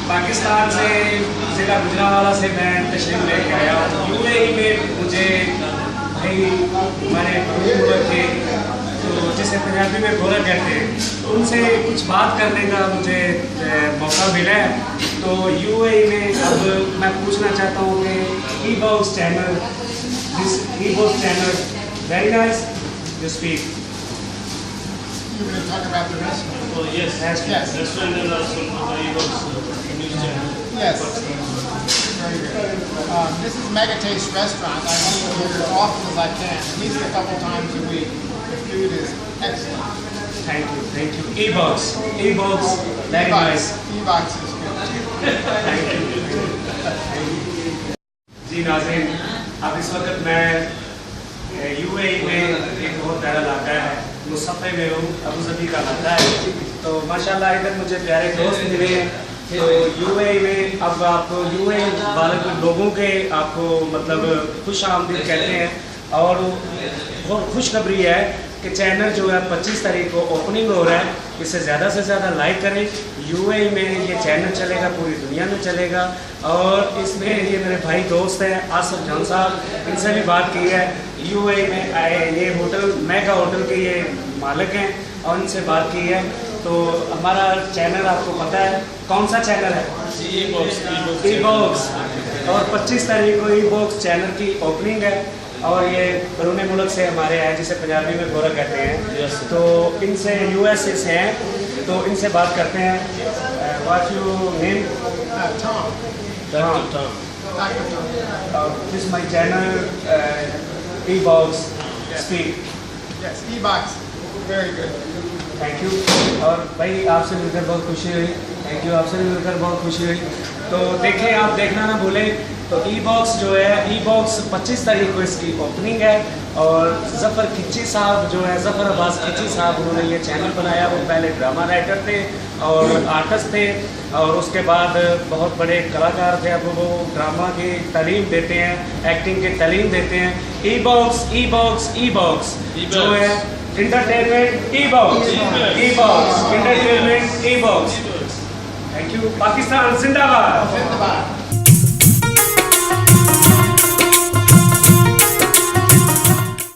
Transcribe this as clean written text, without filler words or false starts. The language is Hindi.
पाकिस्तान से ज़िला गुजरांवाला से मैं तशरीफ लेके आया हूँ। यूएई में मुझे भाई मैंने हुआ कि तो जिसे पंजाबी में गोरा कहते हैं उनसे कुछ बात करने का मुझे मौका मिला है। तो यूएई में अब मैं पूछना चाहता हूँ कि E-box channel, this E-box channel very nice you speak. You were going to talk about the restaurant. Oh yes, Yes. Restaurant and also news channel. Yes. Very good. This is Mega Taste Restaurant. I eat here as often as I can, at least a couple times a week. The food is excellent. Thank you, thank you. E-box, E-box, very nice. E-box is good. Thank you. जी नाज़रीन, अब इस वक्त मैं यूएई में एक बहुत प्यारा इलाका है मुसफ़े में हूँ, अबू ज़बी का इलाका है। तो माशाल्लाह इधर मुझे प्यारे दोस्त मिले हैं। तो यूएई में अब आप यूएई वाले लोगों के आपको मतलब खुश आमदीद कहते हैं। और बहुत खुशखबरी है कि चैनल जो है 25 तारीख को ओपनिंग हो रहा है। इसे ज़्यादा से ज़्यादा लाइक करें। यूएई में ये चैनल चलेगा, पूरी दुनिया में चलेगा। और इसमें ये मेरे भाई दोस्त हैं आसिफ जान साहब, इनसे भी बात की है। यूएई में आए, ये होटल मेगा होटल के ये मालिक हैं और इनसे बात की है। तो हमारा चैनल आपको पता है कौन सा चैनल है? ई-बॉक्स। और 25 तारीख को ई-बॉक्स चैनल की ओपनिंग है। और ये बरूने मुल्क से हमारे हैं, जिसे पंजाबी में गोरा कहते हैं। तो इनसे यूएसए से हैं, तो इनसे बात करते हैं। What you name? Tom. Dr. Tom. Dr. Tom. This my channel E-box speak. Yes, E-box. Very good. Thank you. और भाई आपसे मिलकर बहुत खुशी हुई। थैंक यू, आपसे भी मिलकर बहुत खुशी हुई। तो देखें, आप देखना ना भूलें। तो ई-बॉक्स जो है, ई-बॉक्स 25 तारीख को इसकी ओपनिंग है। और ज़फ़र खिच्ची साहब जो है, ज़फ़र अब्बास खिच्ची साहब, उन्होंने ये चैनल बनाया। वो पहले ड्रामा राइटर थे और आर्टिस्ट थे और उसके बाद बहुत बड़े कलाकार थे। अब वो ड्रामा की तालीम देते हैं, एक्टिंग की तालीम देते हैं। ई-बॉक्स, ई-बॉक्स, ई-बॉक्स जो है entertainment, E-box, E-box, entertainment, E-box. Thank you. Pakistan जिंदाबाद। Zindabad.